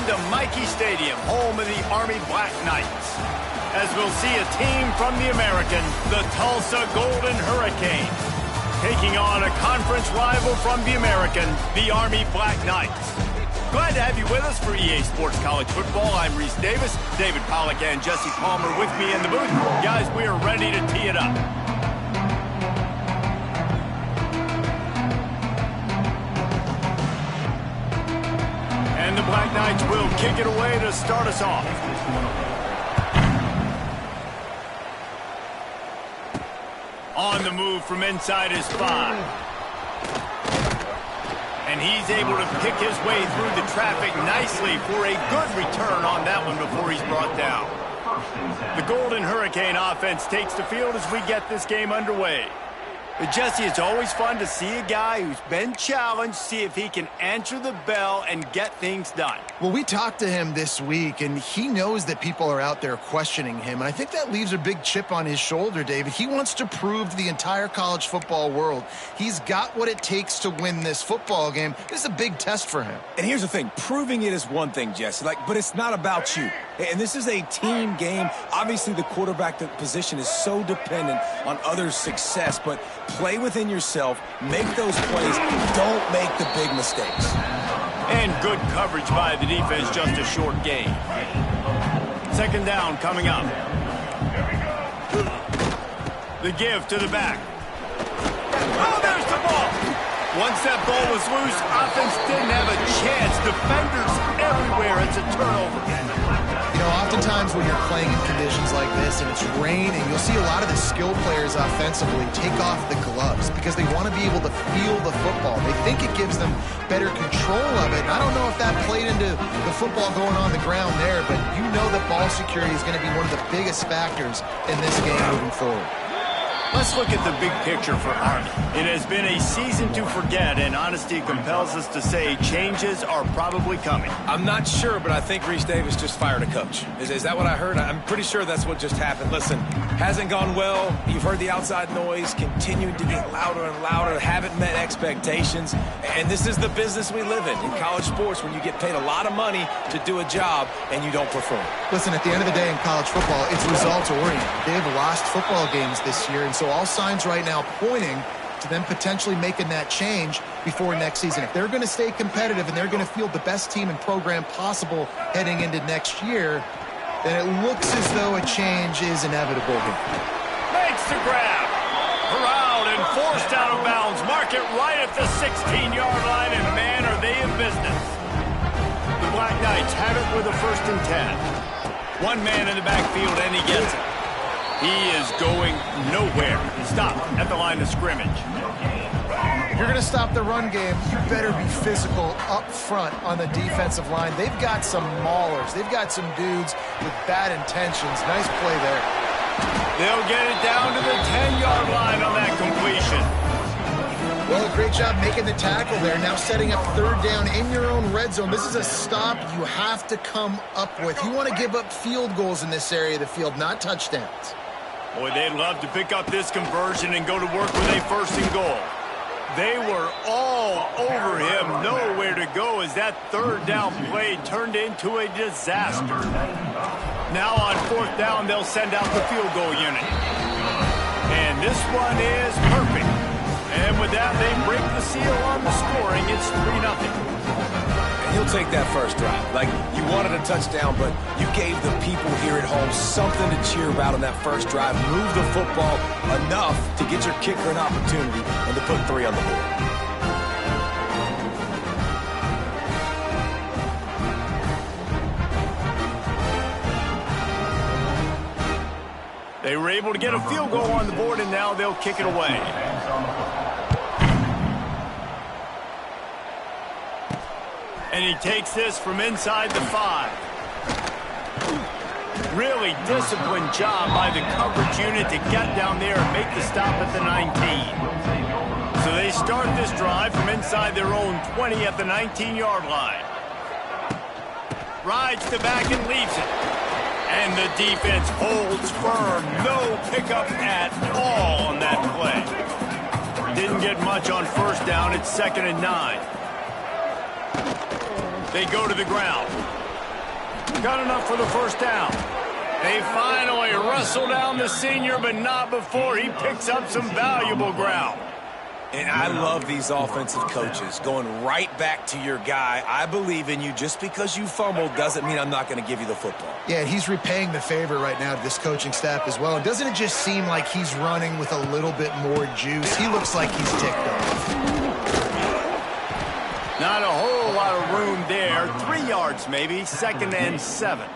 on to Michie Stadium, home of the Army Black Knights, as we'll see a team from the American, the Tulsa Golden Hurricanes, taking on a conference rival from the American, the Army Black Knights. Glad to have you with us for EA Sports College Football. I'm Reese Davis, David Pollack and Jesse Palmer with me in the booth. Guys, we are ready to tee it up. And the Black Knights will kick it away to start us off. On the move from inside his 5. And he's able to pick his way through the traffic nicely for a good return on that one before he's brought down. The Golden Hurricane offense takes the field as we get this game underway. But Jesse, it's always fun to see a guy who's been challenged, see if he can answer the bell and get things done. Well, we talked to him this week, and he knows that people are out there questioning him. And I think that leaves a big chip on his shoulder, David. He wants to prove to the entire college football world he's got what it takes to win this football game. This is a big test for him. And here's the thing. Proving it is one thing, Jesse, but it's not about you. And this is a team game. Obviously, the quarterback position is so dependent on others' success, but play within yourself, make those plays, don't make the big mistakes. And good coverage by the defense, just a short gain. Second down coming up. The give to the back. Oh, there's the ball. Once that ball was loose, offense didn't have a chance. Defenders everywhere. It's a turnover. You know, oftentimes when you're playing in conditions like this and it's raining, you'll see a lot of the skill players offensively take off the gloves because they want to be able to feel the football. They think it gives them better control of it. And I don't know if that played into the football going on the ground there, but you know that ball security is going to be one of the biggest factors in this game moving forward. Let's look at the big picture for Army. It has been a season to forget, and honesty compels us to say changes are probably coming. I'm not sure, but I think Reese Davis just fired a coach. Is that what I heard? I'm pretty sure that's what just happened. Listen, hasn't gone well. You've heard the outside noise continuing to get louder and louder. Haven't met expectations. And this is the business we live in college sports, when you get paid a lot of money to do a job and you don't perform. Listen, at the end of the day in college football, it's results-oriented. They've lost football games this year, and so all signs right now pointing to them potentially making that change before next season. If they're going to stay competitive and they're going to field the best team and program possible heading into next year, then it looks as though a change is inevitable here. Makes the grab. Corralled and forced out of bounds. Mark it right at the 16-yard line, and man, are they in business. The Black Knights have it with a 1st and 10. One man in the backfield, and he gets it. He is going nowhere. Stop at the line of scrimmage. If you're going to stop the run game, you better be physical up front on the defensive line. They've got some maulers. They've got some dudes with bad intentions. Nice play there. They'll get it down to the 10-yard line on that completion. Well, a great job making the tackle there. Now setting up 3rd down in your own red zone. This is a stop you have to come up with. You want to give up field goals in this area of the field, not touchdowns. Boy, they'd love to pick up this conversion and go to work with a 1st and goal. They were all over him, nowhere to go as that 3rd down play turned into a disaster. Now on 4th down, they'll send out the field goal unit. And this one is perfect. And with that, they break the seal on the scoring. It's 3-0. He'll take that first drive. You wanted a touchdown, but you gave the people here at home something to cheer about on that first drive. Move the football enough to get your kicker an opportunity and to put 3 on the board. They were able to get a field goal on the board, and now they'll kick it away. And he takes this from inside the 5. Really disciplined job by the coverage unit to get down there and make the stop at the 19. So they start this drive from inside their own 20 at the 19-yard line. Rides the back and leaves it. And the defense holds firm. No pickup at all on that play. Didn't get much on 1st down. It's 2nd and 9. They go to the ground. Got enough for the first down. They finally wrestle down the senior, but not before he picks up some valuable ground. And I love these offensive coaches going right back to your guy. I believe in you. Just because you fumbled doesn't mean I'm not going to give you the football. Yeah, he's repaying the favor right now to this coaching staff as well. And doesn't it just seem like he's running with a little bit more juice? He looks like he's ticked off. Not a whole lot of room there. 3 yards maybe, 2nd and 7.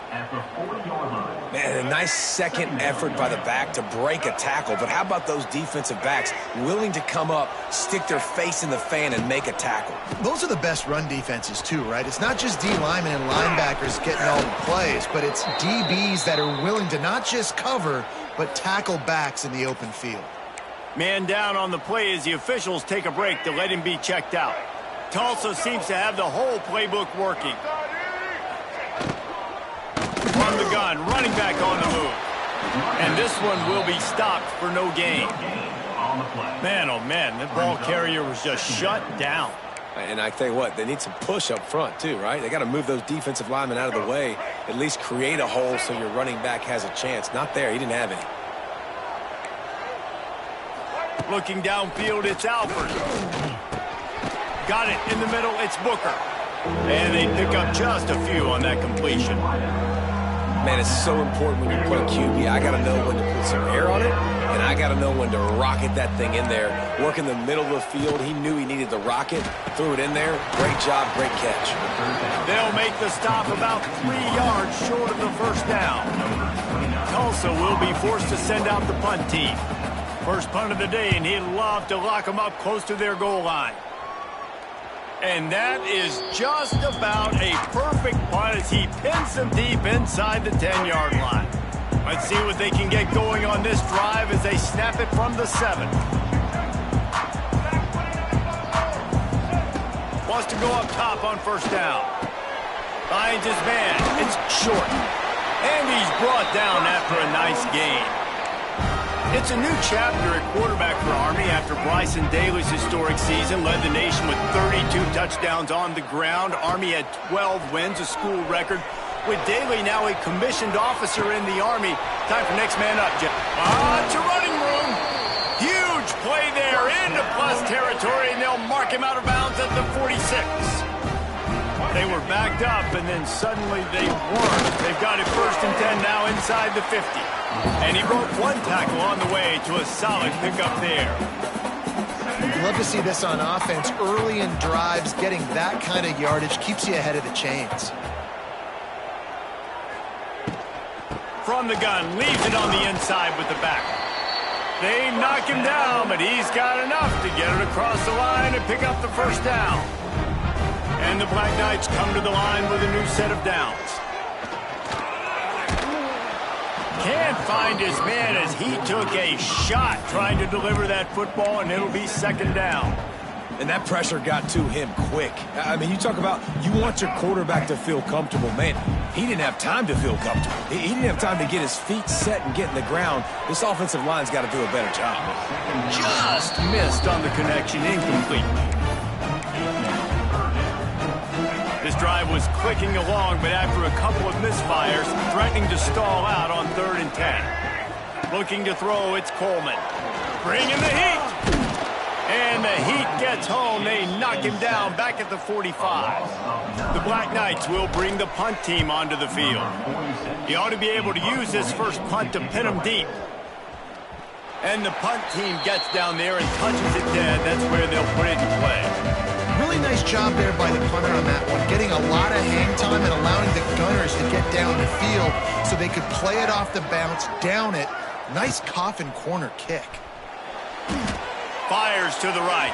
Man, a nice second effort by the back to break a tackle. But how about those defensive backs willing to come up, stick their face in the fan, and make a tackle? Those are the best run defenses too, right? It's not just D linemen and linebackers getting all the plays, but it's DBs that are willing to not just cover, but tackle backs in the open field. Man down on the play as the officials take a break to let him be checked out. Tulsa seems to have the whole playbook working. From the gun, running back on the move. And this one will be stopped for no gain. Man, oh man, the ball carrier was just shut down. And I tell you what, they need some push up front too, right? They got to move those defensive linemen out of the way, at least create a hole so your running back has a chance. Not there, he didn't have any. Looking downfield, it's Alford. Got it in the middle, it's Booker. And they pick up just a few on that completion. Man, it's so important when you play QB. I got to know when to put some air on it, and I got to know when to rocket that thing in there. Work in the middle of the field. He knew he needed the rocket, threw it in there. Great job, great catch. They'll make the stop about 3 yards short of the first down. Tulsa will be forced to send out the punt team. First punt of the day, and he'd love to lock them up close to their goal line. And that is just about a perfect punt as he pins them deep inside the 10-yard line. Let's see what they can get going on this drive as they snap it from the 7. Wants to go up top on first down. Finds his man. It's short. And he's brought down after a nice gain. It's a new chapter at quarterback for Army after Bryson Daly's historic season led the nation with 32 touchdowns on the ground. Army had 12 wins, a school record. With Daly now a commissioned officer in the Army. Time for next man up, Jeff. To running room. Huge play there into plus territory, and they'll mark him out of bounds at the 46. They were backed up, and then suddenly they weren't. They've got it 1st and 10 now inside the 50. And he broke one tackle on the way to a solid pickup there. Love to see this on offense. Early in drives, getting that kind of yardage keeps you ahead of the chains. From the gun, leaves it on the inside with the back. They knock him down, but he's got enough to get it across the line and pick up the first down. And the Black Knights come to the line with a new set of downs. Can't find his man as he took a shot trying to deliver that football, and it'll be 2nd down. And that pressure got to him quick. I mean, you talk about you want your quarterback to feel comfortable. Man, he didn't have time to feel comfortable. He didn't have time to get his feet set and get in the ground. This offensive line's got to do a better job. Just missed on the connection, incomplete. This drive was clicking along, but after a couple of misfires, threatening to stall out on 3rd and 10. Looking to throw, it's Coleman. Bringing the heat. And the heat gets home. They knock him down back at the 45. The Black Knights will bring the punt team onto the field. He ought to be able to use this first punt to pin him deep. And the punt team gets down there and touches it dead. That's where they'll put it in play. Really nice job there by the punter on that one, getting a lot of hang time and allowing the gunners to get down the field so they could play it off the bounce, down it. Nice coffin corner kick. Fires to the right.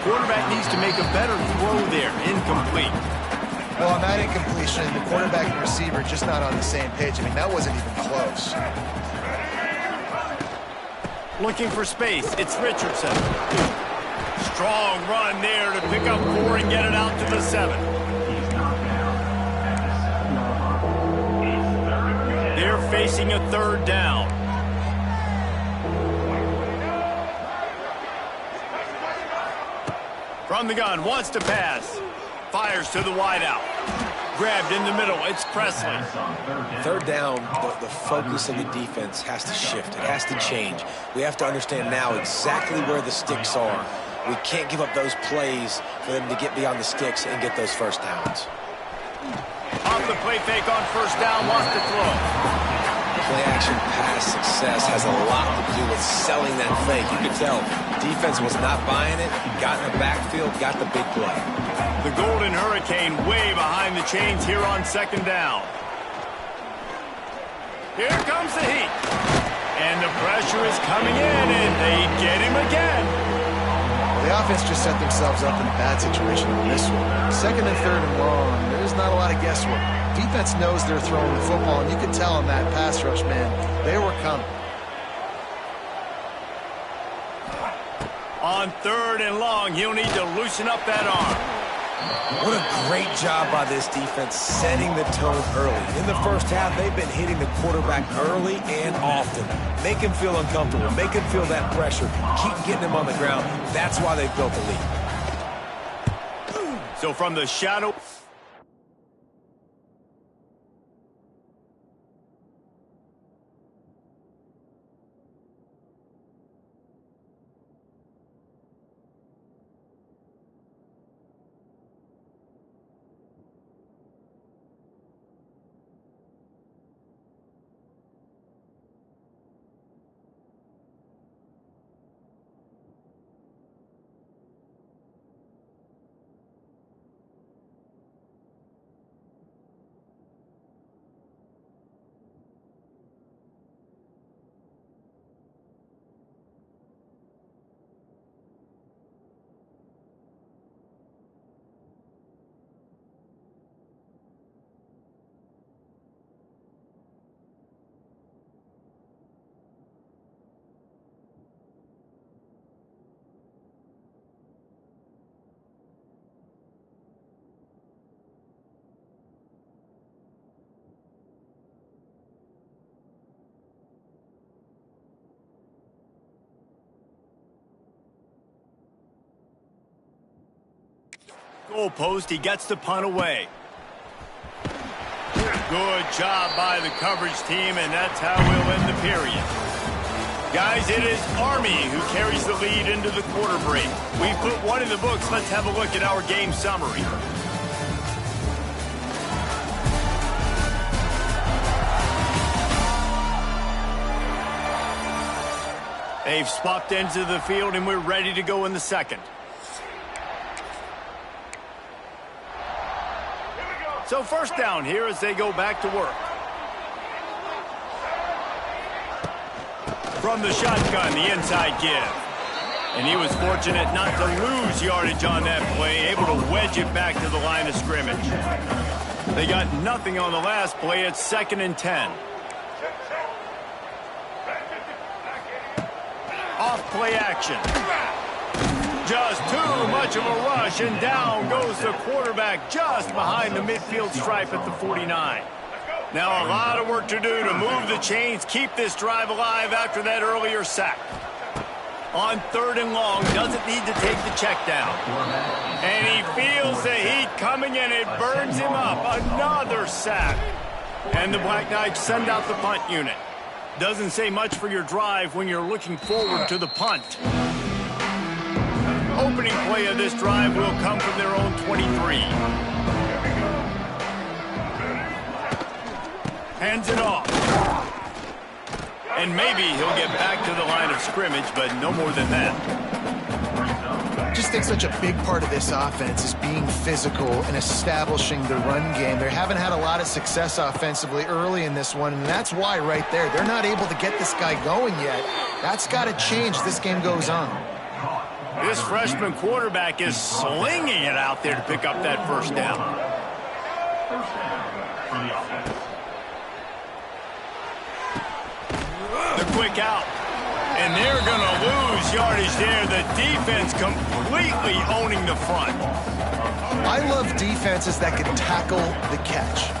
Quarterback needs to make a better throw there. Incomplete. Well, on that incompletion, the quarterback and receiver just not on the same page. I mean, that wasn't even close. Looking for space. It's Richardson. Strong run there to pick up 4 and get it out to the 7. They're facing a 3rd down. From the gun, wants to pass. Fires to the wideout. grabbed in the middle. It's Presley. Third down, the focus of the defense has to shift. It has to change. We have to understand now exactly where the sticks are. We can't give up those plays for them to get beyond the sticks and get those first downs. Off the play fake on first down, lost the throw. Play-action pass success has a lot to do with selling that fake. You could tell defense was not buying it, got in the backfield, got the big play. The Golden Hurricane way behind the chains here on second down. Here comes the heat. And the pressure is coming in, and they get him again. The offense just set themselves up in a bad situation on this one. Second and third and long, there's not a lot of guesswork. Defense knows they're throwing the football, and you can tell in that pass rush, man, they were coming. On third and long, he'll need to loosen up that arm. What a great job by this defense setting the tone early. In the first half, they've been hitting the quarterback early and often. Make him feel uncomfortable. Make him feel that pressure. Keep getting him on the ground. That's why they've built the lead. So from the shadow... Goal post, he gets the punt away. Good job by the coverage team, and that's how we'll end the period. Guys, it is Army who carries the lead into the quarter break. We put one in the books. Let's have a look at our game summary. They've swapped ends of the field, and we're ready to go in the second. So first down here as they go back to work. From the shotgun, the inside give. And he was fortunate not to lose yardage on that play, able to wedge it back to the line of scrimmage. They got nothing on the last play. It's 2nd and 10. Off play action. Just too much of a rush, and down goes the quarterback just behind the midfield stripe at the 49. Now a lot of work to do to move the chains, keep this drive alive after that earlier sack. On 3rd and long, doesn't need to take the check down. And he feels the heat coming in. It burns him up. Another sack. And the Black Knights send out the punt unit. Doesn't say much for your drive when you're looking forward to the punt. Opening play of this drive will come from their own 23. Hands it off. And maybe he'll get back to the line of scrimmage, but no more than that. I just think such a big part of this offense is being physical and establishing the run game. They haven't had a lot of success offensively early in this one, and that's why right there, they're not able to get this guy going yet. That's got to change as this game goes on. This freshman quarterback is slinging it out there to pick up that first down. The quick out. And they're going to lose yardage there. The defense completely owning the front. I love defenses that can tackle the catch.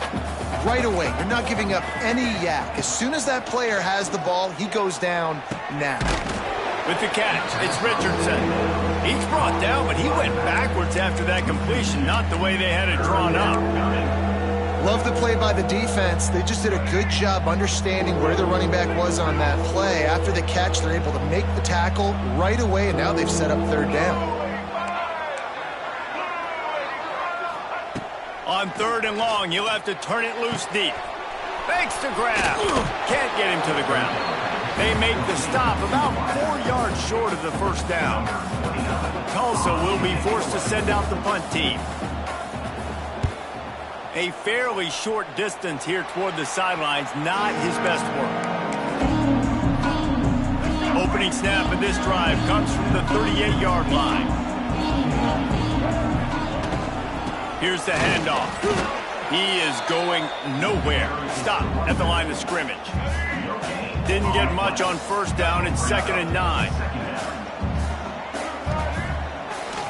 Right away, you're not giving up any yak. As soon as that player has the ball, he goes down now. With the catch, it's Richardson. He's brought down, but he went backwards after that completion, not the way they had it drawn up. Love the play by the defense. They just did a good job understanding where the running back was on that play. After the catch, they're able to make the tackle right away, and now they've set up third down. On 3rd and long, you'll have to turn it loose deep. Fakes the grab. Can't get him to the ground. They make the stop about 4 yards short of the first down. Tulsa will be forced to send out the punt team. A fairly short distance here toward the sidelines, not his best work. Opening snap of this drive comes from the 38-yard line. Here's the handoff. He is going nowhere. Stop at the line of scrimmage. Didn't get much on first down. It's 2nd and 9.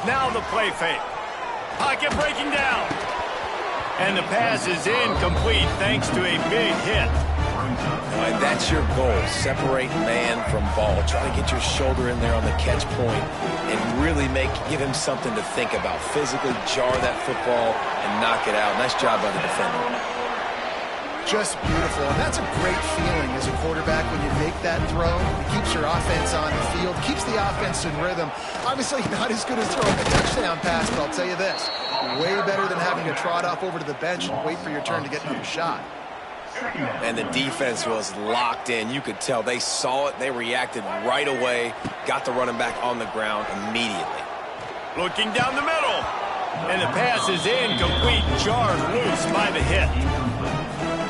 Now the play fake. Pocket breaking down. And the pass is incomplete thanks to a big hit. All right, that's your goal. Separate man from ball. Try to get your shoulder in there on the catch point and really give him something to think about. Physically jar that football and knock it out. Nice job by the defender. Just beautiful, and that's a great feeling as a quarterback when you make that throw. It keeps your offense on the field, keeps the offense in rhythm. Obviously not as good as throwing a touchdown pass, but I'll tell you this, way better than having to trot off over to the bench and wait for your turn to get another shot. And the defense was locked in. You could tell they saw it. They reacted right away, got the running back on the ground immediately. Looking down the middle, and the pass is incomplete, jarred loose by the hit.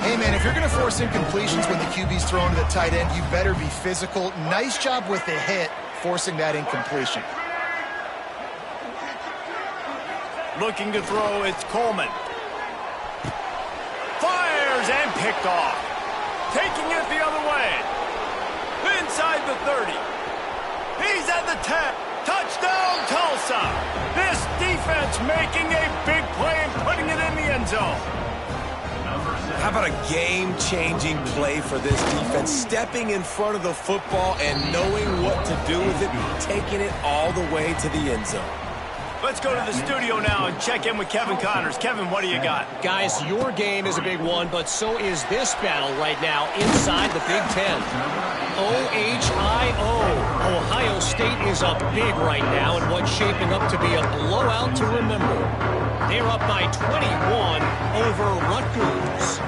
Hey, man, if you're going to force incompletions when the QB's throwing to the tight end, you better be physical. Nice job with the hit, forcing that incompletion. Looking to throw, it's Coleman. Fires and picked off. Taking it the other way. Inside the 30. He's at the 10. Touchdown, Tulsa. This defense making a big play and putting it in the end zone. How about a game-changing play for this defense? Stepping in front of the football and knowing what to do with it, taking it all the way to the end zone. Let's go to the studio now and check in with Kevin Connors. Kevin, what do you got? Guys, your game is a big one, but so is this battle right now inside the Big Ten. OHIO. Ohio State is up big right now in what's shaping up to be a blowout to remember. They're up by 21 over Rutgers.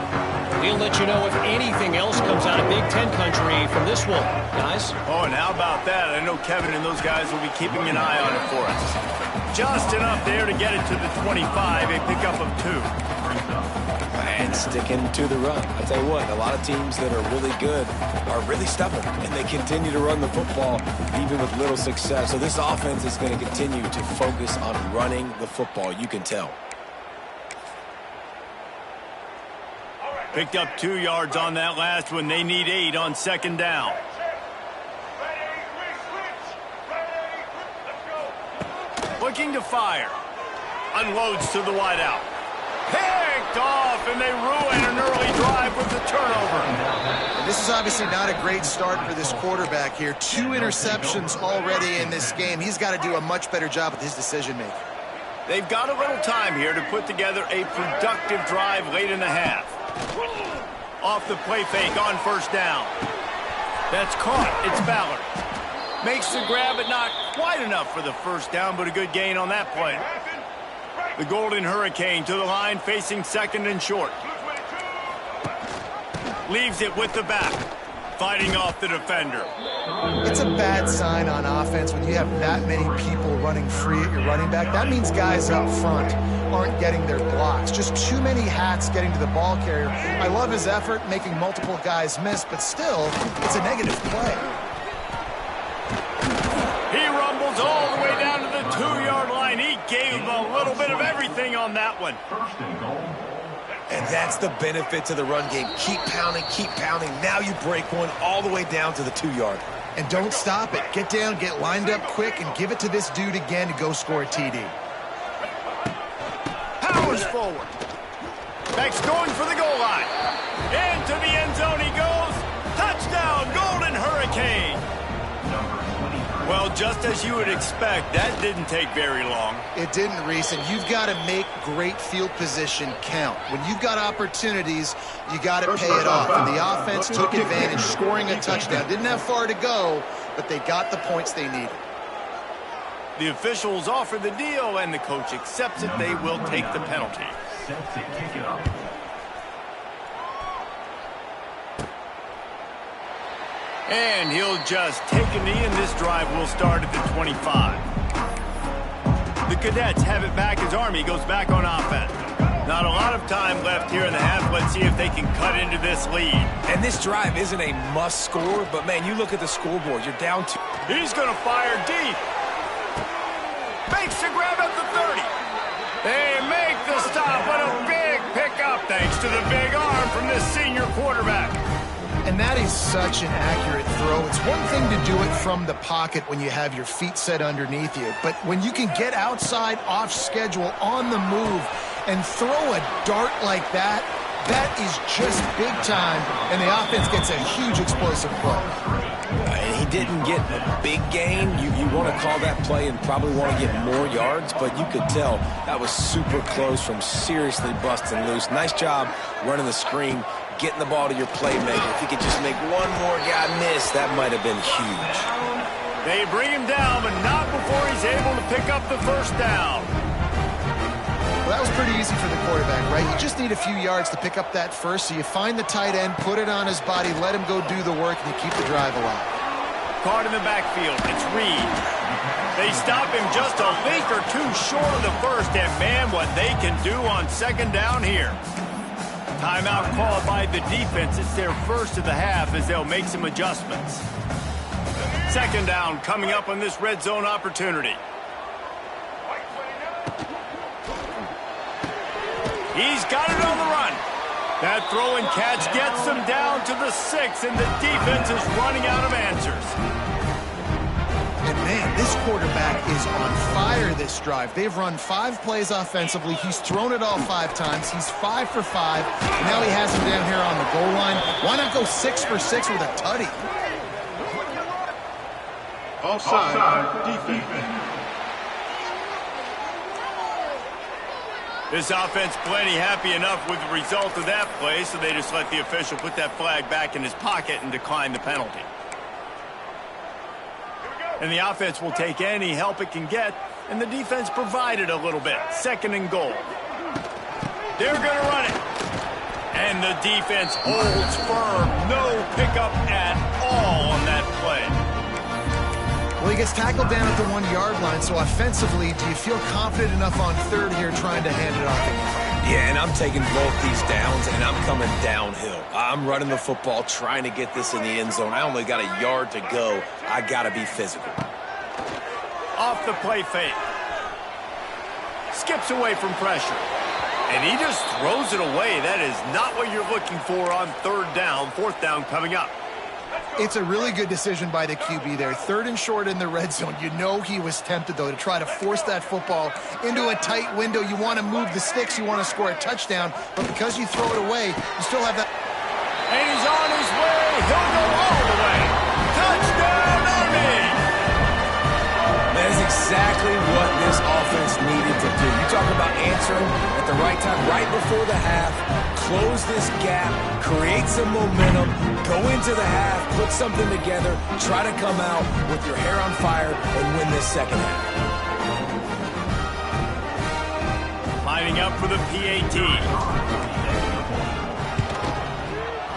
We'll let you know if anything else comes out of Big Ten country from this one, guys. Oh, and how about that? I know Kevin and those guys will be keeping an eye on it for us. Just enough there to get it to the 25, a pickup of 2. And sticking to the run. I'll tell you what, a lot of teams that are really good are really stubborn, and they continue to run the football even with little success. So this offense is going to continue to focus on running the football. You can tell. Picked up 2 yards on that last one. They need 8 on 2nd down. Looking to fire. Unloads to the wideout. Picked off, and they ruin an early drive with the turnover. And this is obviously not a great start for this quarterback here. 2 interceptions already in this game. He's got to do a much better job with his decision-making. They've got a little time here to put together a productive drive late in the half. Off the play fake on 1st down. That's caught. It's Ballard. Makes the grab, but not quite enough for the 1st down, but a good gain on that play. The Golden Hurricane to the line, facing 2nd and short. Leaves it with the back. Fighting off the defender. It's a bad sign on offense when you have that many people running free at your running back. That means guys up front aren't getting their blocks. Just too many hats getting to the ball carrier. I love his effort, making multiple guys miss, but still, it's a negative play. He rumbles all the way down to the 2-yard line. He gave a little bit of everything on that one. And that's the benefit to the run game. Keep pounding, keep pounding. Now you break one all the way down to the 2-yard. And don't stop it. Get down, get lined up quick, and give it to this dude again to go score a TD. Powers forward. Beck's going for the goal line. Into the end zone he goes. Touchdown, Golden Hurricane. Well, just as you would expect, that didn't take very long. It didn't, Reese, and you've got to make great field position count. When you've got opportunities, you got to pay it off. And the offense took advantage, scoring a touchdown. Didn't have far to go, but they got the points they needed. The officials offer the deal, and the coach accepts it. They will take the penalty. And he'll just take a knee, and this drive will start at the 25. The Cadets have it back as Army goes back on offense. Not a lot of time left here in the half. Let's see if they can cut into this lead. And this drive isn't a must score, but, man, you look at the scoreboard. You're down 2. He's going to fire deep. Makes the grab at the 30. They make the stop, but a big pickup thanks to the big arm from this senior quarterback. And that is such an accurate throw. It's one thing to do it from the pocket when you have your feet set underneath you, but when you can get outside, off schedule, on the move, and throw a dart like that, that is just big time, and the offense gets a huge explosive play. And he didn't get a big gain. You want to call that play and probably want to get more yards, but you could tell that was super close from seriously busting loose. Nice job running the screen, getting the ball to your playmaker. If you could just make one more guy miss, that might have been huge. They bring him down, but not before he's able to pick up the first down. Well, that was pretty easy for the quarterback, right? You just need a few yards to pick up that first, so you find the tight end, put it on his body, let him go do the work, and you keep the drive alive. Caught in the backfield, it's Reed. They stop him just a link or two short of the first, and man, what they can do on second down here. Timeout called by the defense. It's their first of the half as they'll make some adjustments. Second down coming up on this red zone opportunity. He's got it on the run. That throw and catch gets them down to the 6, and the defense is running out of answers. And man, this quarterback is on fire this drive. They've run 5 plays offensively. He's thrown it all 5 times. He's 5 for 5. And now he has him down here on the goal line. Why not go 6 for 6 with a tutty? Offside defense. This offense plenty happy enough with the result of that play, so they just let the official put that flag back in his pocket and decline the penalty. And the offense will take any help it can get, and the defense provided a little bit. Second and goal. They're going to run it. And the defense holds firm. No pickup at all on that play. Well, he gets tackled down at the 1-yard line, so offensively, do you feel confident enough on third here trying to hand it off again? Yeah, and I'm taking both these downs, and I'm coming downhill. I'm running the football, trying to get this in the end zone. I only got a yard to go. I got to be physical. Off the play fake. Skips away from pressure. And he just throws it away. That is not what you're looking for on third down. Fourth down coming up. It's a really good decision by the QB there. Third and short in the red zone. You know he was tempted, though, to try to force that football into a tight window. You want to move the sticks. You want to score a touchdown. But because you throw it away, you still have that. And he's on his way. He'll go all the way. Touchdown, Army! That is exactly what this offense needed to do. You talk about answering at the right time, right before the half, close this gap, create some momentum, go into the half, put something together, try to come out with your hair on fire and win this second half. Lining up for the PAT.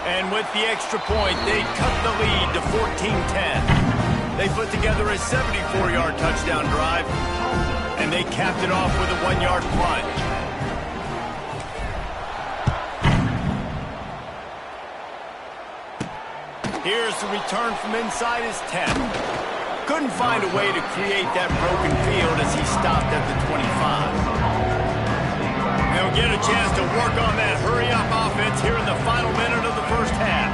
And with the extra point, they cut the lead to 14-10. They put together a 74-yard touchdown drive, and they capped it off with a 1-yard plunge. Here's the return from inside his 10. Couldn't find a way to create that broken field as he stopped at the 25. They'll get a chance to work on that hurry-up offense here in the final minute of the first half.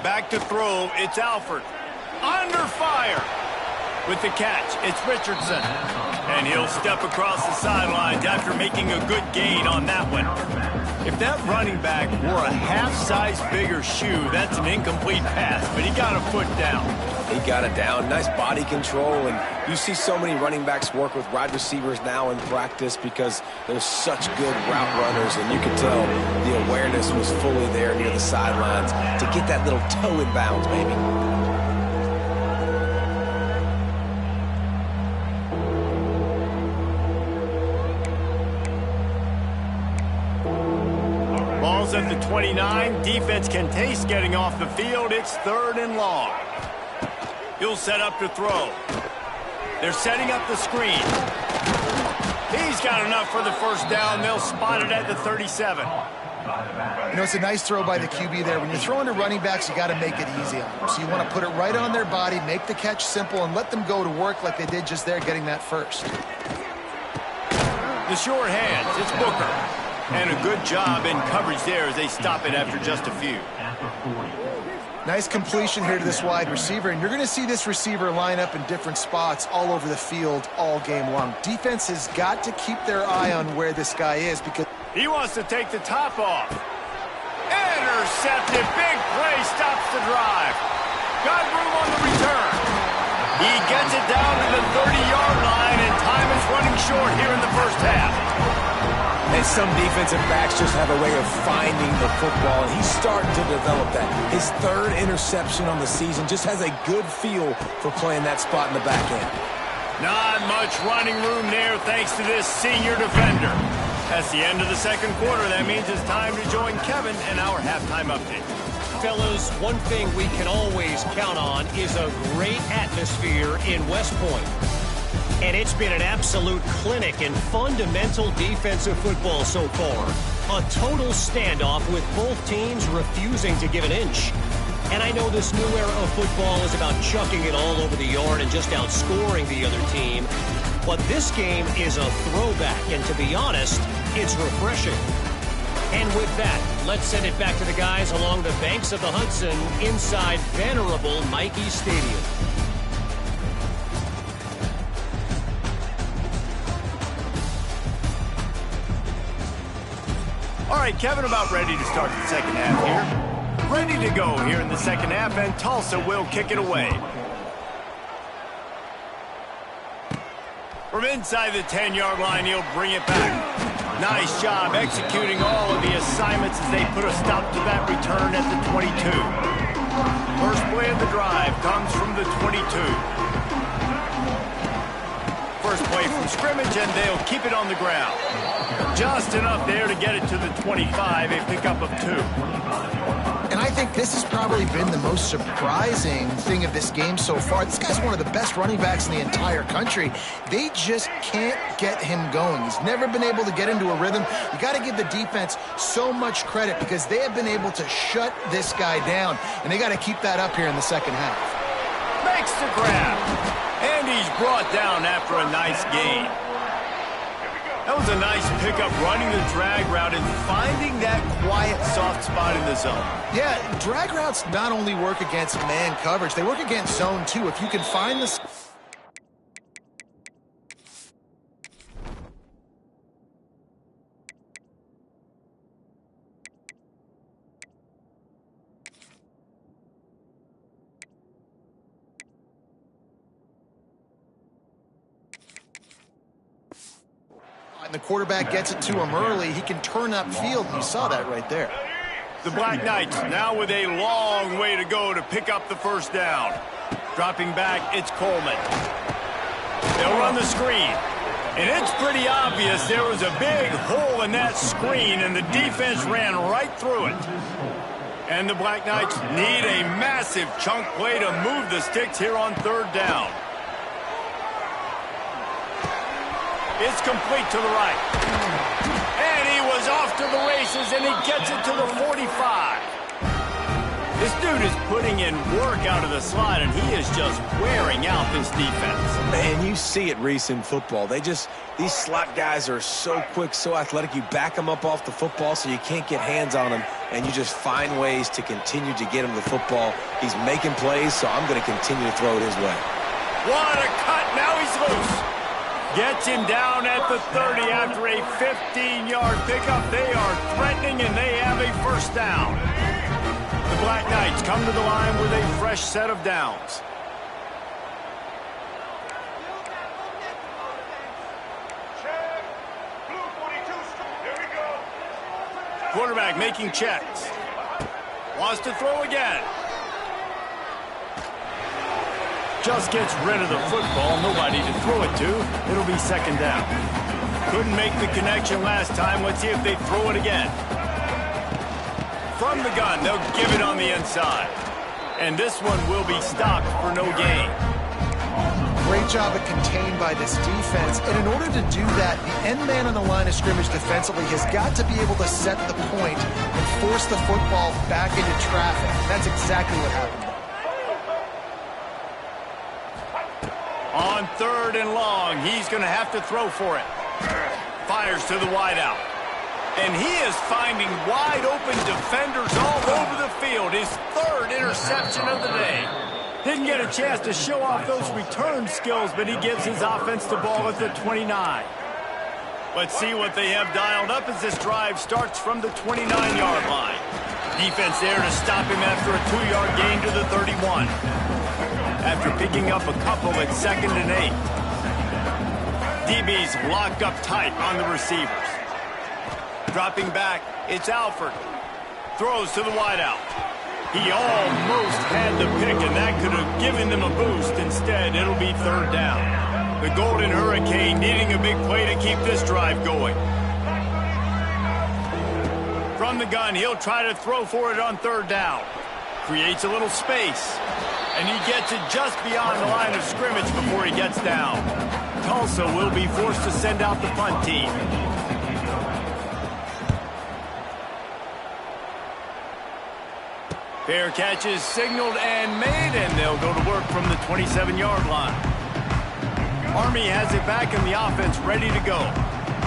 Back to throw, it's Alford. Under fire. With the catch, it's Richardson. And he'll step across the sidelines after making a good gain on that one. If that running back wore a half-size bigger shoe, that's an incomplete pass, but he got a foot down. He got it down. Nice body control. And you see so many running backs work with wide receivers now in practice because they're such good route runners. And you can tell the awareness was fully there near the sidelines to get that little toe in bounds, maybe. Ball's at the 29. Defense can taste getting off the field. It's 3rd and long. He'll set up to throw. They're setting up the screen. He's got enough for the first down. They'll spot it at the 37. You know, it's a nice throw by the QB there. When you're throwing to running backs, you got to make it easy on them. So you want to put it right on their body, make the catch simple, and let them go to work like they did just there, getting that first. The short hands, it's Booker. And a good job in coverage there as they stop it after just a few. Nice completion here to this wide receiver, and you're going to see this receiver line up in different spots all over the field all game long. Defense has got to keep their eye on where this guy is because he wants to take the top off. Intercepted. Big play stops the drive. Got room on the return. He gets it down to the 30-yard line, and time is running short here in the first half. And some defensive backs just have a way of finding the football, and he's starting to develop that. His 3rd interception on the season just has a good feel for playing that spot in the back end. Not much running room there thanks to this senior defender. That's the end of the second quarter. That means it's time to join Kevin in our halftime update. Fellas, one thing we can always count on is a great atmosphere in West Point. And it's been an absolute clinic in fundamental defensive football so far. A total standoff with both teams refusing to give an inch. And I know this new era of football is about chucking it all over the yard and just outscoring the other team. But this game is a throwback, and to be honest, it's refreshing. And with that, let's send it back to the guys along the banks of the Hudson inside venerable Michie Stadium. All right, Kevin, about ready to start the second half here. Ready to go here in the second half, and Tulsa will kick it away. From inside the 10-yard line, he'll bring it back. Nice job executing all of the assignments as they put a stop to that return at the 22. First play of the drive comes from the 22. First play from scrimmage, and they'll keep it on the ground. Just enough there to get it to the 25, a pickup of 2. And I think this has probably been the most surprising thing of this game so far. This guy's one of the best running backs in the entire country. They just can't get him going. He's never been able to get into a rhythm. You got to give the defense so much credit because they have been able to shut this guy down, and they got to keep that up here in the second half. Makes the grab, and he's brought down after a nice gain. That was a nice pickup, running the drag route and finding that quiet, soft spot in the zone. Yeah, drag routes not only work against man coverage, they work against zone too. If you can find the... and the quarterback gets it to him early, he can turn upfield, and you saw that right there. The Black Knights now with a long way to go to pick up the first down. Dropping back, it's Coleman. They'll run the screen. And it's pretty obvious there was a big hole in that screen, and the defense ran right through it. And the Black Knights need a massive chunk play to move the sticks here on third down. It's complete to the right. And he was off to the races, and he gets it to the 45. This dude is putting in work out of the slot, and he is just wearing out this defense. Man, you see it, Reese, in football. These slot guys are so quick, so athletic. You back them up off the football so you can't get hands on them, and you just find ways to continue to get him the football. He's making plays, so I'm going to continue to throw it his way. What a cut. Now he's loose. Gets him down at the 30 after a 15-yard pickup. They are threatening, and they have a first down. The Black Knights come to the line with a fresh set of downs. Quarterback making checks. Wants to throw again. Just gets rid of the football. Nobody to throw it to. It'll be second down. Couldn't make the connection last time. Let's see if they throw it again. From the gun, they'll give it on the inside. And this one will be stopped for no gain. Great job of contained by this defense. And in order to do that, the end man on the line of scrimmage defensively has got to be able to set the point and force the football back into traffic. And that's exactly what happened. On 3rd and long, he's going to have to throw for it. Fires to the wideout. And he is finding wide-open defenders all over the field. His 3rd interception of the day. Didn't get a chance to show off those return skills, but he gives his offense the ball at the 29. Let's see what they have dialed up as this drive starts from the 29-yard line. Defense there to stop him after a 2-yard gain to the 31. After picking up a couple at 2nd and 8. DB's locked up tight on the receivers. Dropping back, it's Alford. Throws to the wideout. He almost had the pick, and that could have given them a boost. Instead, it'll be 3rd down. The Golden Hurricane needing a big play to keep this drive going. From the gun, he'll try to throw for it on 3rd down. Creates a little space. And he gets it just beyond the line of scrimmage before he gets down. Tulsa will be forced to send out the punt team. Fair catch is signaled and made, and they'll go to work from the 27-yard line. Army has it back in the offense ready to go.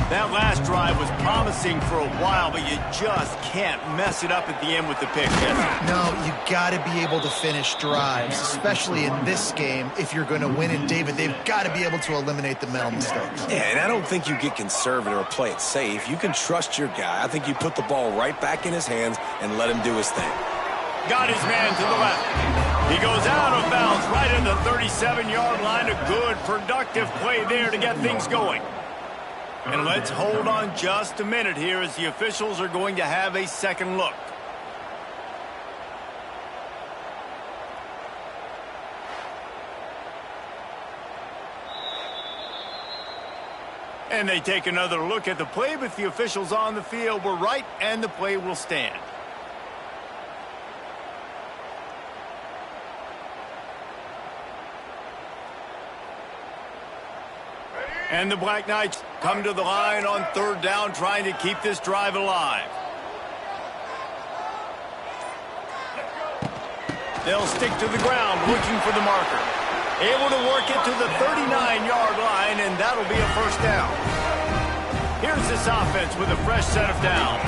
That last drive was promising for a while, but you just can't mess it up at the end with the pick. No, you got to be able to finish drives, especially in this game. If you're going to win in David, they've got to be able to eliminate the mental mistakes. Yeah, and I don't think you get conservative or play it safe. You can trust your guy. I think you put the ball right back in his hands and let him do his thing. Got his man to the left. He goes out of bounds right at the 37-yard line. A good, productive play there to get things going. And let's hold on just a minute here as the officials are going to have a second look. And they take another look at the play, but the officials on the field were right, and the play will stand. And the Black Knights come to the line on 3rd down, trying to keep this drive alive. They'll stick to the ground, looking for the marker. Able to work it to the 39-yard line, and that'll be a first down. Here's this offense with a fresh set of downs.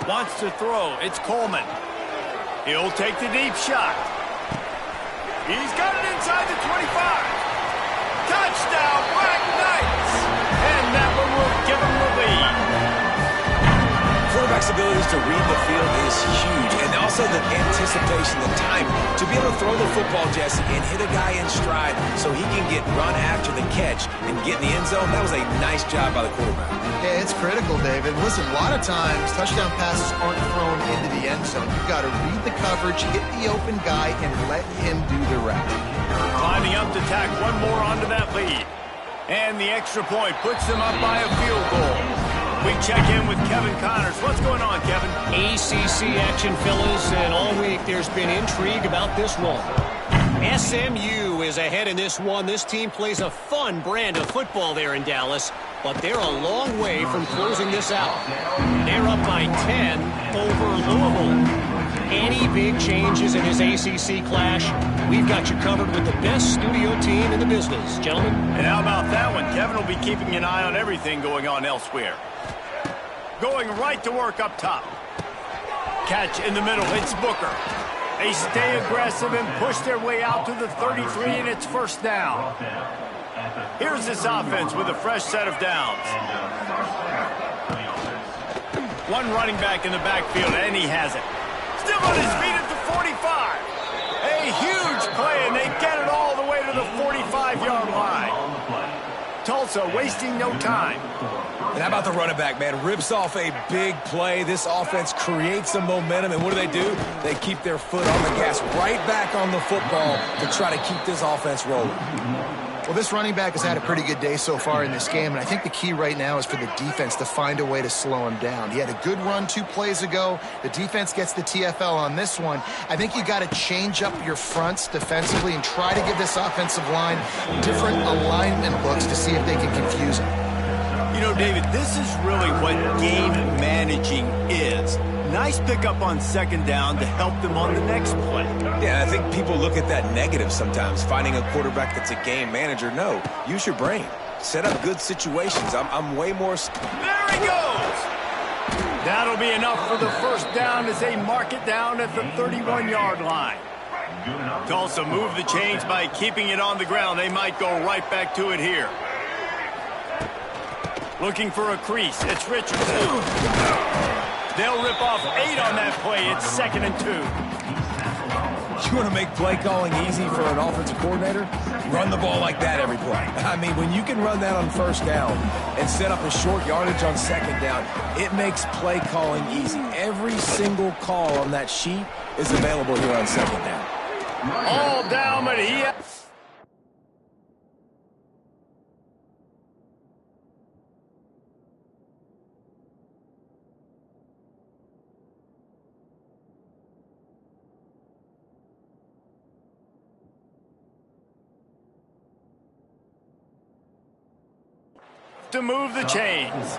Wants to throw. It's Coleman. He'll take the deep shot. He's got it inside the 25. Touchdown, Black Knights! And that one will give them the lead. Quarterback's abilities to read the field is huge, and also the anticipation, the time to be able to throw the football, Jesse, and hit a guy in stride so he can get run after the catch and get in the end zone. That was a nice job by the quarterback. Yeah, it's critical, David. Listen, a lot of times touchdown passes aren't thrown into the end zone. You've got to read the coverage, hit the open guy, and let him do the rest. Lining up to tack one more onto that lead. And the extra point puts them up by a field goal. We check in with Kevin Connors. What's going on, Kevin? ACC action, fellas, and all week there's been intrigue about this one. SMU is ahead in this one. This team plays a fun brand of football there in Dallas, but they're a long way from closing this out. They're up by 10 over Louisville. Any big changes in his ACC clash, we've got you covered with the best studio team in the business, gentlemen. And how about that one? Kevin will be keeping an eye on everything going on elsewhere. Going right to work up top. Catch in the middle. It's Booker. They stay aggressive and push their way out to the 33, and it's first down. Here's this offense with a fresh set of downs. One running back in the backfield, and he has it. Still on his feet at the 45. A huge play, and they get it all the way to the 45-yard line. Tulsa wasting no time. And how about the running back, man? Rips off a big play. This offense creates some momentum, and what do? They keep their foot on the gas, right back on the football to try to keep this offense rolling. Well, this running back has had a pretty good day so far in this game, and I think the key right now is for the defense to find a way to slow him down. He had a good run 2 plays ago. The defense gets the TFL on this one. I think you got to change up your fronts defensively and try to give this offensive line different alignment looks to see if they can confuse him. You know, David, this is really what game managing is. Nice pickup on second down to help them on the next play. Yeah, I think people look at that negative sometimes, finding a quarterback that's a game manager. No, use your brain. Set up good situations. I'm way more... There he goes! That'll be enough for the first down as they mark it down at the 31-yard line. Tulsa moved the chains by keeping it on the ground. They might go right back to it here. Looking for a crease. It's Richardson. They'll rip off 8 on that play. It's 2nd and 2. You want to make play calling easy for an offensive coordinator? Run the ball like that every play. I mean, when you can run that on first down and set up a short yardage on second down, it makes play calling easy. Every single call on that sheet is available here on second down. All down, but he... to move the chains.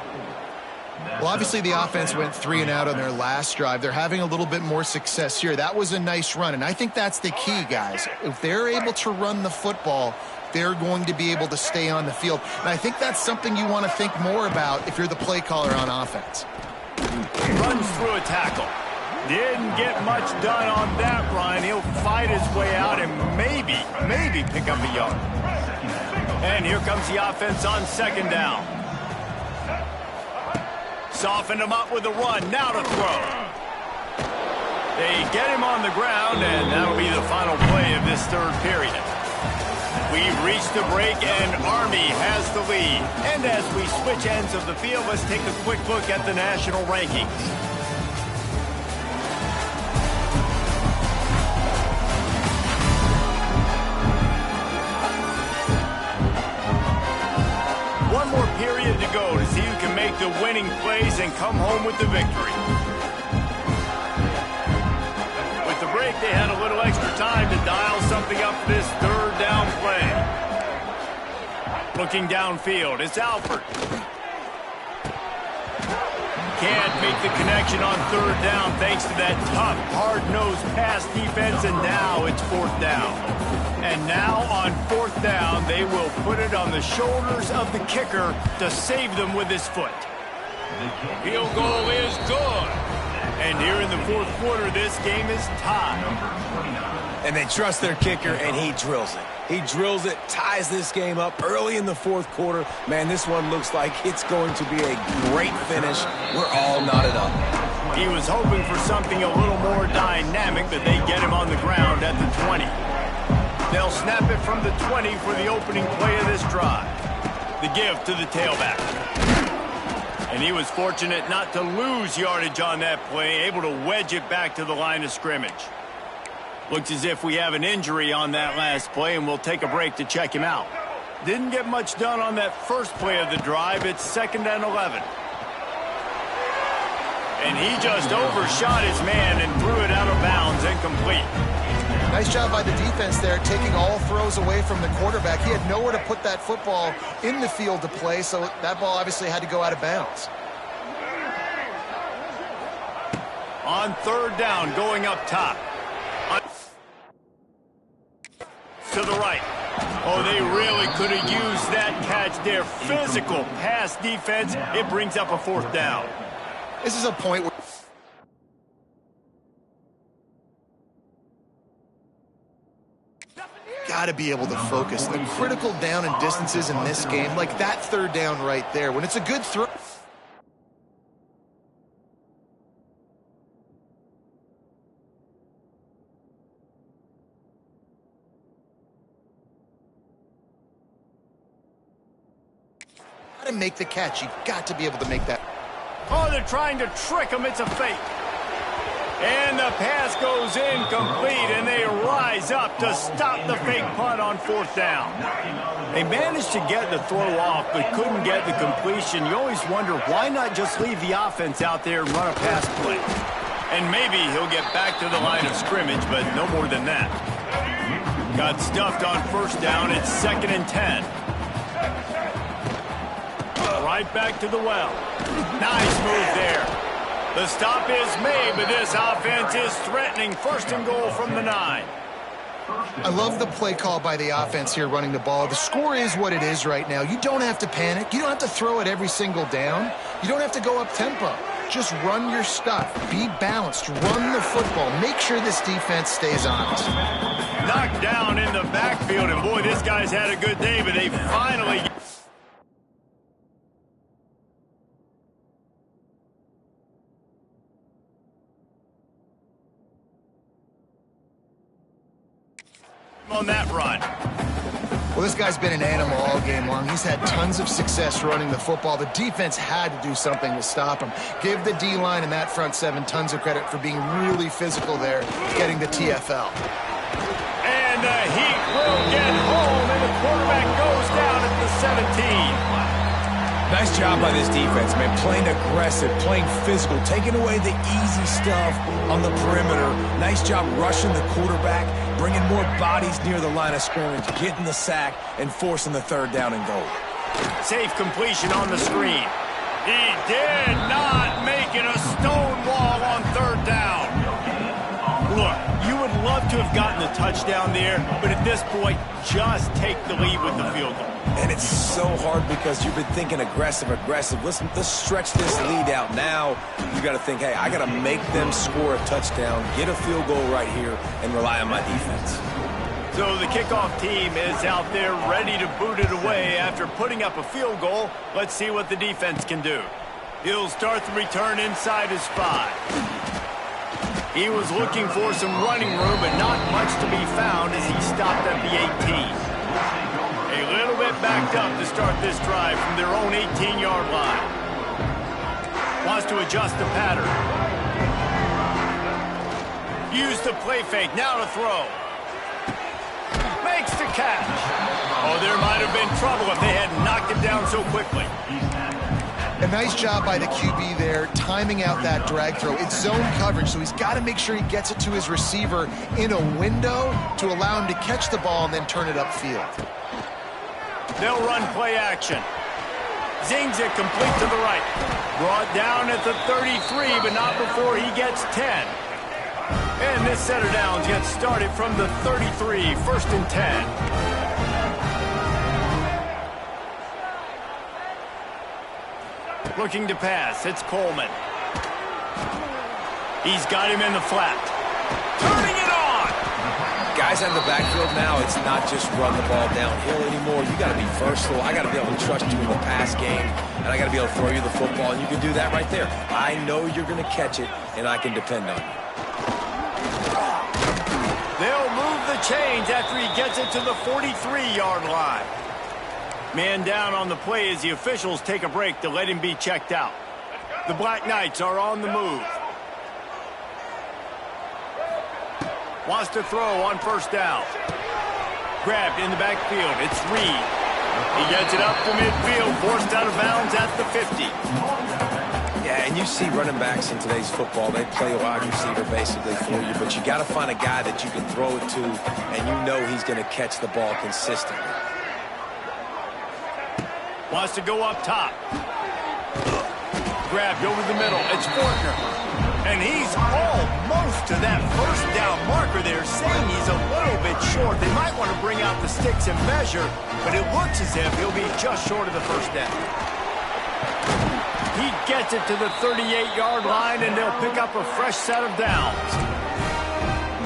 Well, obviously the offense went 3 and out on their last drive. They're having a little bit more success here. That was a nice run, and I think that's the key, guys. If they're able to run the football, they're going to be able to stay on the field. And I think that's something you want to think more about if you're the play caller on offense. Runs through a tackle. Didn't get much done on that run. He'll fight his way out and maybe pick up a yard. And here comes the offense on second down. Softened him up with a run. Now to throw. They get him on the ground, and that'll be the final play of this third period. We've reached the break, and Army has the lead. And as we switch ends of the field, let's take a quick look at the national rankings. One more period to go to see who can make the winning plays and come home with the victory. With the break, they had a little extra time to dial something up for this third down play. Looking downfield, it's Alford. Can't make the connection on third down thanks to that tough, hard-nosed pass defense, and now it's fourth down. And now on fourth down, they will put it on the shoulders of the kicker to save them with his foot. Field goal is good. And here in the fourth quarter, this game is tied. And they trust their kicker, and he drills it. He drills it, ties this game up early in the fourth quarter. Man, this one looks like it's going to be a great finish. We're all knotted up. He was hoping for something a little more dynamic, but they get him on the ground at the 20. They'll snap it from the 20 for the opening play of this drive. The give to the tailback. And he was fortunate not to lose yardage on that play, able to wedge it back to the line of scrimmage. Looks as if we have an injury on that last play, and we'll take a break to check him out. Didn't get much done on that first play of the drive. It's 2nd and 11. And he just overshot his man and threw it out of bounds, incomplete. Nice job by the defense there, taking all throws away from the quarterback. He had nowhere to put that football in the field to play, so that ball obviously had to go out of bounds. On third down, going up top. To the right. Oh, they really could have used that catch there. Physical pass defense. It brings up a fourth down. This is a point where Got to be able to focus. The critical down and distances in this game, like that third down right there, when it's a good throw. To make the catch, you've got to be able to make that. Oh, they're trying to trick him. It's a fake. And the pass goes incomplete, and they rise up to stop the fake punt on fourth down. They managed to get the throw off, but couldn't get the completion. You always wonder, why not just leave the offense out there and run a pass play? And maybe he'll get back to the line of scrimmage, but no more than that. Got stuffed on first down. It's 2nd and 10. Right back to the well. Nice move there. The stop is made, but this offense is threatening 1st and goal from the 9. I love the play call by the offense here running the ball. The score is what it is right now. You don't have to panic. You don't have to throw it every single down. You don't have to go up tempo. Just run your stuff. Be balanced. Run the football. Make sure this defense stays honest. Knocked down in the backfield, and boy, this guy's had a good day, but they finally... on that run. Well, this guy's been an animal all game long. He's had tons of success running the football. The defense had to do something to stop him. Give the D-line and that front seven tons of credit for being really physical there, getting the TFL. And the Heat will get home, and the quarterback goes down at the 17. Nice job by this defense, man. Playing aggressive, playing physical, taking away the easy stuff on the perimeter. Nice job rushing the quarterback, bringing more bodies near the line of scrimmage, getting the sack, and forcing the 3rd down and goal. Safe completion on the screen. He did not make it a stone wall on 3rd down. Look, you would love to have gotten the touchdown there, but at this point, just take the lead with the field goal. And it's so hard because you've been thinking aggressive. Listen, let's stretch this lead out now. You got to think, hey, I got to make them score a touchdown, get a field goal right here, and rely on my defense. So the kickoff team is out there ready to boot it away after putting up a field goal. Let's see what the defense can do. He'll start the return inside his 5. He was looking for some running room, but not much to be found as he stopped at the 18. A little bit backed up to start this drive from their own 18-yard line. Wants to adjust the pattern. Use the play fake, now to throw. Makes the catch. Oh, there might have been trouble if they had knocked him down so quickly. A nice job by the QB there, timing out that drag throw. It's zone coverage, so he's got to make sure he gets it to his receiver in a window to allow him to catch the ball and then turn it upfield. They'll run play action. Zings it complete to the right. Brought down at the 33, but not before he gets 10. And this set of downs gets started from the 33, 1st and 10. Looking to pass, it's Coleman. He's got him in the flat. Turning it on! Guys on the backfield now, it's not just run the ball downhill anymore. You got to be versatile. I got to be able to trust you in the pass game, and I got to be able to throw you the football, and you can do that right there. I know you're going to catch it, and I can depend on you. They'll move the chains after he gets it to the 43-yard line. Man down on the play as the officials take a break to let him be checked out. The Black Knights are on the move. Wants to throw on 1st down. Grabbed in the backfield. It's Reed. He gets it up to midfield, forced out of bounds at the 50. Yeah, and you see running backs in today's football, they play a wide receiver basically for you, but you got to find a guy that you can throw it to, and you know he's going to catch the ball consistently. Wants to go up top. Grabbed over the middle. It's Fortner. And he's almost to that 1st down marker there, saying he's a little bit short. They might want to bring out the sticks and measure, but it looks as if he'll be just short of the 1st down. He gets it to the 38-yard line, and they'll pick up a fresh set of downs.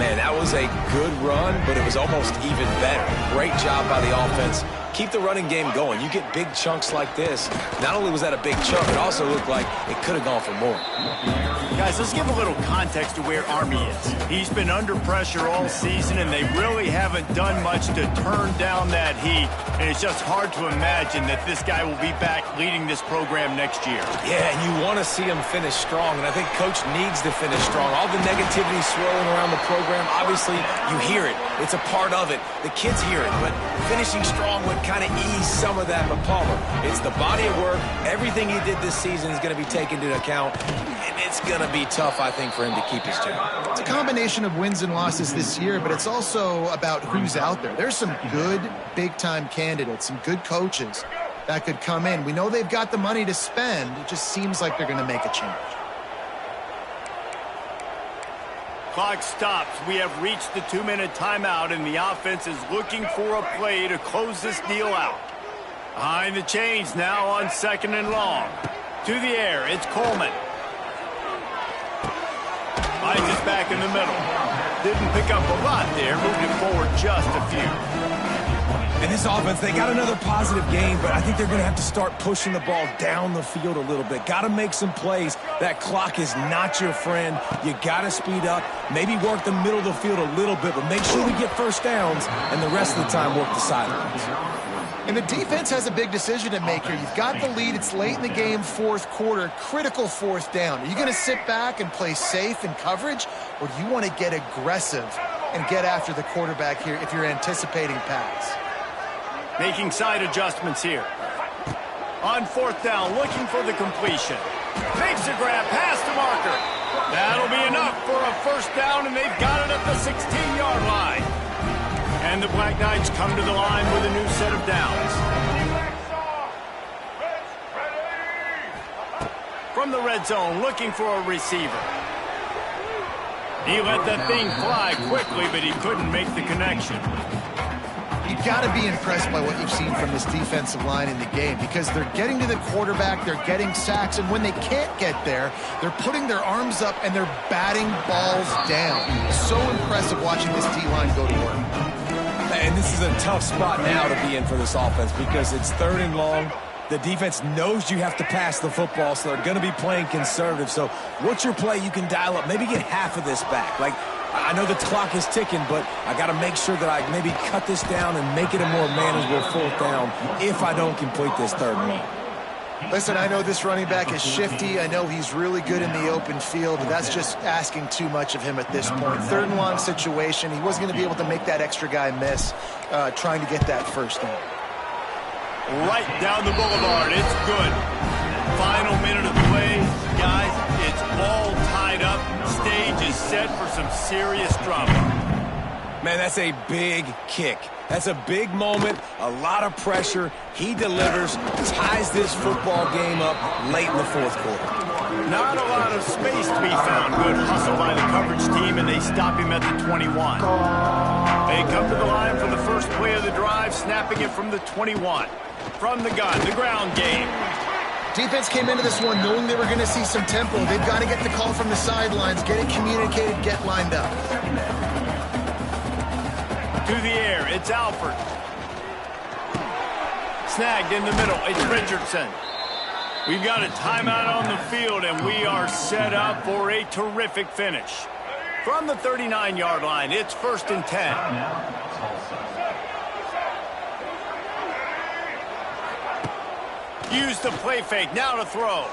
Man, that was a good run, but it was almost even better. Great job by the offense. Keep the running game going. You get big chunks like this. Not only was that a big chunk, it also looked like it could have gone for more. Guys, let's give a little context to where Army is. He's been under pressure all season, and they really haven't done much to turn down that heat. And it's just hard to imagine that this guy will be back leading this program next year. Yeah, and you want to see him finish strong, and I think Coach needs to finish strong. All the negativity swirling around the program, obviously, you hear it. It's a part of it. The kids hear it, but finishing strong would kind of ease some of that. But Palmer, it's the body of work. Everything he did this season is going to be taken into account, and it's going to be tough, I think, for him to keep his job. It's a combination of wins and losses this year, but it's also about who's out there. There's some good big-time candidates, some good coaches that could come in. We know they've got the money to spend. It just seems like they're going to make a change. Clock stops. We have reached the 2-minute timeout, and the offense is looking for a play to close this deal out. Behind the chains now on 2nd and long. To the air, it's Coleman. Finds us back in the middle. Didn't pick up a lot there, moved it forward just a few. And this offense, they got another positive game, but I think they're going to have to start pushing the ball down the field a little bit. Got to make some plays. That clock is not your friend. You got to speed up, maybe work the middle of the field a little bit, but make sure we get first downs, and the rest of the time work the sidelines. And the defense has a big decision to make here. You've got the lead. It's late in the game, fourth quarter, critical fourth down. Are you going to sit back and play safe in coverage, or do you want to get aggressive and get after the quarterback here if you're anticipating pass? Making side adjustments here. On 4th down, looking for the completion. Makes a grab past the marker. That'll be enough for a first down, and they've got it at the 16-yard line. And the Black Knights come to the line with a new set of downs. From the red zone, looking for a receiver. He let that thing fly quickly, but he couldn't make the connection. You've got to be impressed by what you've seen from this defensive line in the game, because they're getting to the quarterback, they're getting sacks, and when they can't get there, they're putting their arms up and they're batting balls down. So impressive watching this D-line go to work. And this is a tough spot now to be in for this offense because it's 3rd and long. The defense knows you have to pass the football, so they're going to be playing conservative. So what's your play you can dial up? Maybe get half of this back. Like, I know the clock is ticking, but I got to make sure that I maybe cut this down and make it a more manageable 4th down if I don't complete this 3rd and long. Listen, I know this running back is shifty. I know he's really good in the open field, but that's just asking too much of him at this point. 3rd and long situation. He wasn't going to be able to make that extra guy miss trying to get that first down. Right down the boulevard. It's good. Final minute of the play. Guys, it's all tied up. Stage is set for some serious drama. Man, that's a big kick. That's a big moment, a lot of pressure. He delivers, ties this football game up late in the 4th quarter. Not a lot of space to be found. Good hustle by the coverage team, and they stop him at the 21. They come to the line for the first play of the drive, snapping it from the 21. From the gun, the ground game. Defense came into this one knowing they were going to see some tempo. They've got to get the call from the sidelines, get it communicated, get lined up. To the air, it's Alford. Snagged in the middle, it's Richardson. We've got a timeout on the field, and we are set up for a terrific finish. From the 39-yard line, it's 1st and 10. Use the play fake, now to throw.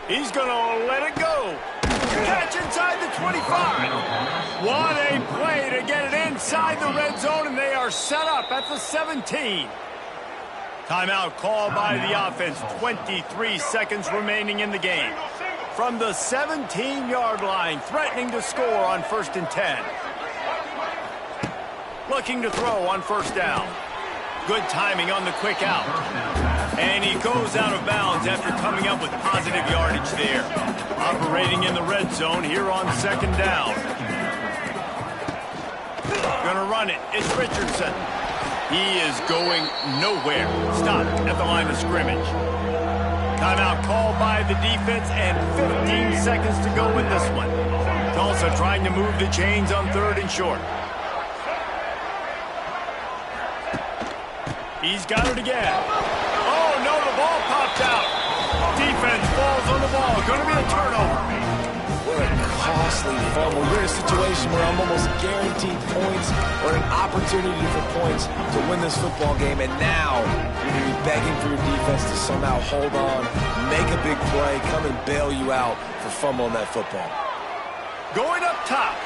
He's going to let it go. Catch inside the 25. What a play to get it inside the red zone, and they are set up at the 17. Timeout called by the offense. 23 seconds remaining in the game. From the 17-yard line, threatening to score on 1st and 10. Looking to throw on 1st down. Good timing on the quick out. And he goes out of bounds after coming up with positive yardage there. Operating in the red zone here on 2nd down. Gonna run it. It's Richardson. He is going nowhere. Stop at the line of scrimmage. Timeout called by the defense, and 15 seconds to go in this one. Tulsa trying to move the chains on 3rd and short. He's got it again. Oh, no, the ball popped out. Defense falls on the ball. Going to be a turnover. What a costly fumble. You're in a situation where I'm almost guaranteed points or an opportunity for points to win this football game, and now you're going to be begging for your defense to somehow hold on, make a big play, come and bail you out for fumbling that football. Going up top.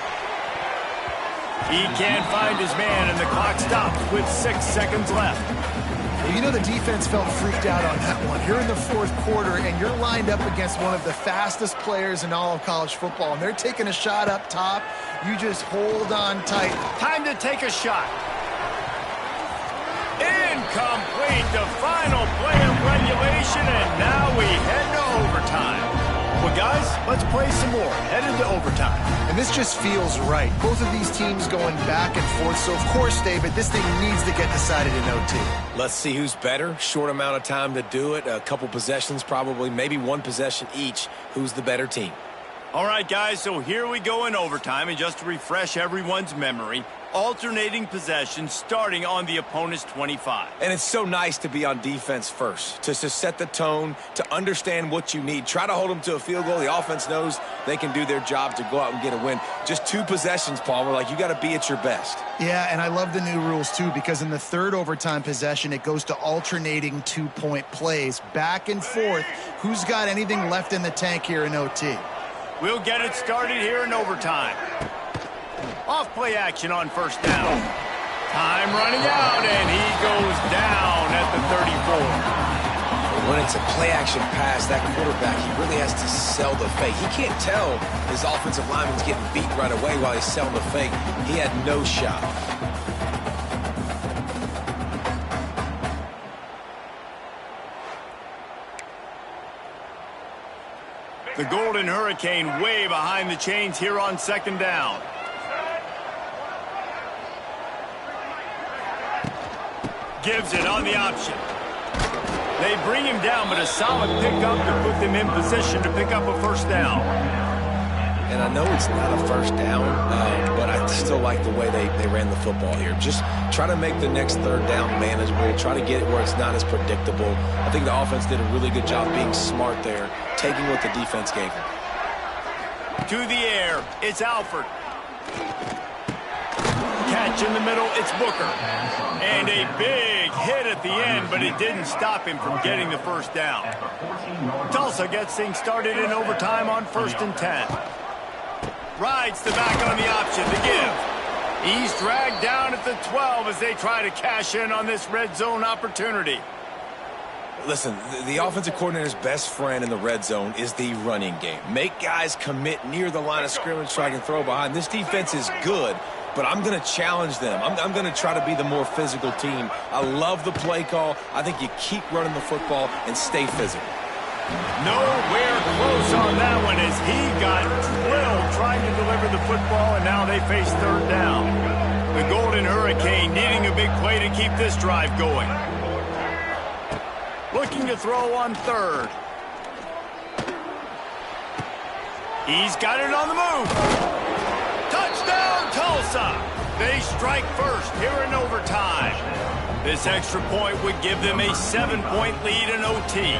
He can't find his man, and the clock stops with 6 seconds left. You know the defense felt freaked out on that one. You're in the 4th quarter, and you're lined up against one of the fastest players in all of college football, and they're taking a shot up top. You just hold on tight. Time to take a shot. Incomplete, the final play of regulation, and now we head to overtime. Well, guys, let's play some more. Headed to overtime. And this just feels right. Both of these teams going back and forth. So, of course, David, this thing needs to get decided in OT. Let's see who's better. Short amount of time to do it. A couple possessions probably, maybe one possession each. Who's the better team? All right, guys, so here we go in overtime. And just to refresh everyone's memory, alternating possessions starting on the opponent's 25. And it's so nice to be on defense first, to set the tone, to understand what you need. Try to hold them to a field goal. The offense knows they can do their job to go out and get a win. Just 2 possessions, Palmer. Like, you got to be at your best. Yeah, and I love the new rules, too, because in the 3rd overtime possession, it goes to alternating 2-point plays. Back and forth. Who's got anything left in the tank here in OT? We'll get it started here in overtime. Off play action on 1st down. Time running out, and he goes down at the 34. When it's a play action pass, that quarterback, he really has to sell the fake. He can't tell his offensive lineman's getting beat right away while he's selling the fake. He had no shot. The Golden Hurricane way behind the chains here on 2nd down. Gives it on the option. They bring him down, but a solid pickup to put them in position to pick up a 1st down. And I know it's not a 1st down, but I still like the way they ran the football here. Just try to make the next 3rd down manageable. Try to get it where it's not as predictable. I think the offense did a really good job being smart there, taking what the defense gave them. To the air, it's Alford. Catch in the middle, it's Booker. And a big hit at the end, but it didn't stop him from getting the 1st down. Tulsa gets things started in overtime on 1st and 10. Rides the back on the option to give. He's dragged down at the 12 as they try to cash in on this red zone opportunity. Listen, the offensive coordinator's best friend in the red zone is the running game. Make guys commit near the line of scrimmage so I can throw behind. This defense is good, but I'm going to challenge them. I'm going to try to be the more physical team. I love the play call. I think you keep running the football and stay physical. Nowhere close on that one as he got drilled trying to deliver the football, and now they face 3rd down. The Golden Hurricane needing a big play to keep this drive going. Looking to throw on 3rd. He's got it on the move. Touchdown, Tulsa! They strike first here in overtime. This extra point would give them a 7-point lead in OT.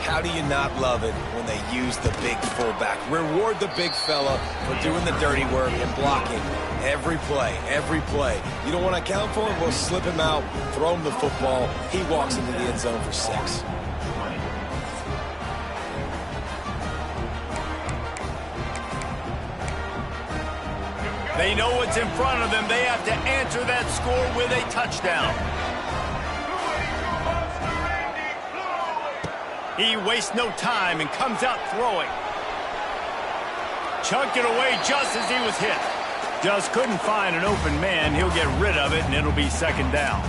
How do you not love it when they use the big fullback? Reward the big fella for doing the dirty work and blocking every play, every play. You don't want to account for him? We'll slip him out, throw him the football. He walks into the end zone for 6. They know what's in front of them. They have to answer that score with a touchdown. He wastes no time and comes out throwing. Chunked it away just as he was hit. Just couldn't find an open man. He'll get rid of it, and it'll be 2nd down.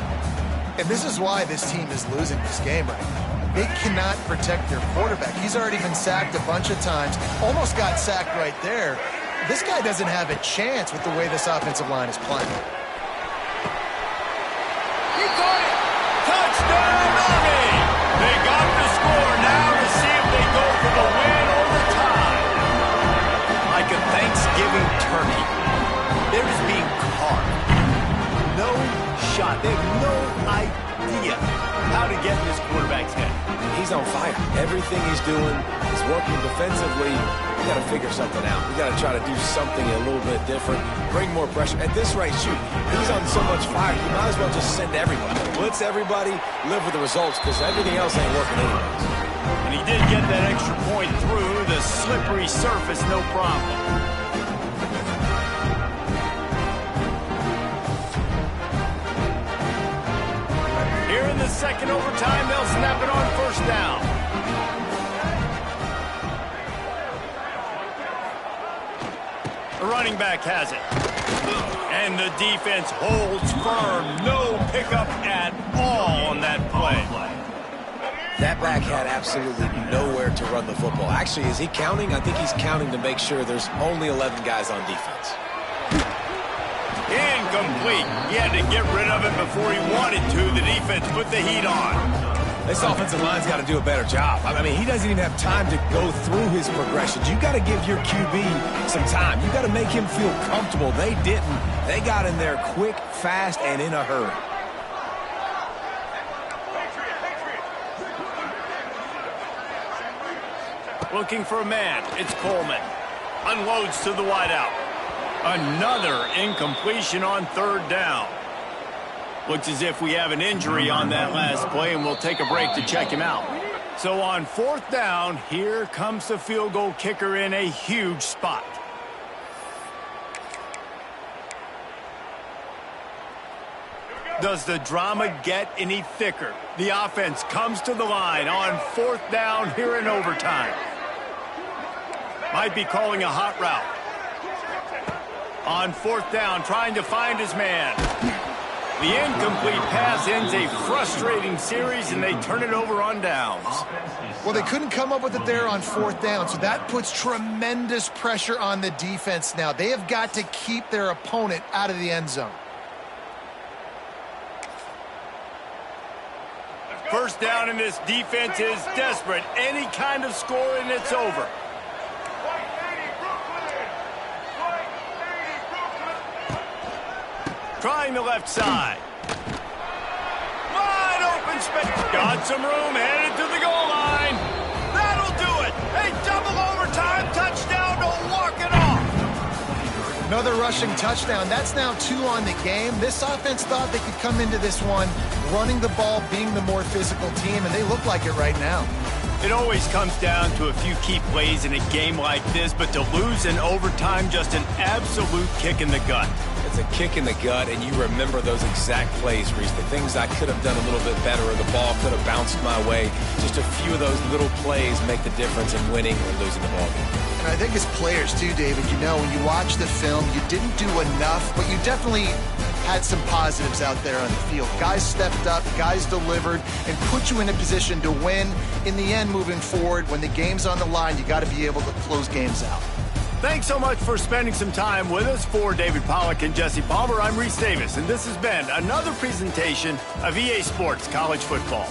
And this is why this team is losing this game right now. They cannot protect their quarterback. He's already been sacked a bunch of times. Almost got sacked right there. This guy doesn't have a chance with the way this offensive line is playing. He caught it! Touchdown, Army! They got the score now to see if they go for the win or the tie. Like a thank giving turkey. They're just being carved. No shot. They have no idea how to get in this quarterback's head. He's on fire. Everything he's doing is working defensively. We got to figure something out. We got to try to do something a little bit different, bring more pressure. At this rate, shoot, he's on so much fire, you might as well just send everybody. Blitz everybody, live with the results, because everything else ain't working anyways. And he did get that extra point through the slippery surface, no problem. Here in the second overtime, they'll snap it on first down. The running back has it. And the defense holds firm. No pickup at all on that play. That back had absolutely nowhere to run the football. Actually, is he counting? I think he's counting to make sure there's only 11 guys on defense. Incomplete. He had to get rid of it before he wanted to. The defense put the heat on. This offensive line's got to do a better job. I mean, he doesn't even have time to go through his progressions. You got to give your QB some time. You got to make him feel comfortable. They didn't. They got in there quick, fast, and in a hurry. Looking for a man. It's Coleman. Unloads to the wideout. Another incompletion on third down. Looks as if we have an injury on that last play, and we'll take a break to check him out. So on fourth down, here comes the field goal kicker in a huge spot. Does the drama get any thicker? The offense comes to the line on fourth down here in overtime. Might be calling a hot route. On fourth down, trying to find his man. The incomplete pass ends a frustrating series, and they turn it over on downs. Well, they couldn't come up with it there on fourth down, so that puts tremendous pressure on the defense now. They have got to keep their opponent out of the end zone. First down, and this defense is desperate. Any kind of score, and it's over. Trying the left side. Wide open space. Got some room, headed to the goal line. That'll do it. A double overtime touchdown to walk it off. Another rushing touchdown. That's now 2 on the game. This offense thought they could come into this one running the ball, being the more physical team, and they look like it right now. It always comes down to a few key plays in a game like this, but to lose in overtime, just an absolute kick in the gut. It's a kick in the gut, and you remember those exact plays, Reese. The things I could have done a little bit better, or the ball could have bounced my way. Just a few of those little plays make the difference in winning or losing the ball game. And I think as players too, David, you know, when you watch the film, you didn't do enough, but you definitely had some positives out there on the field. Guys stepped up, guys delivered, and put you in a position to win. In the end, moving forward, when the game's on the line, you got to be able to close games out. Thanks so much for spending some time with us. For David Pollack and Jesse Palmer, I'm Reese Davis, and this has been another presentation of EA Sports College Football.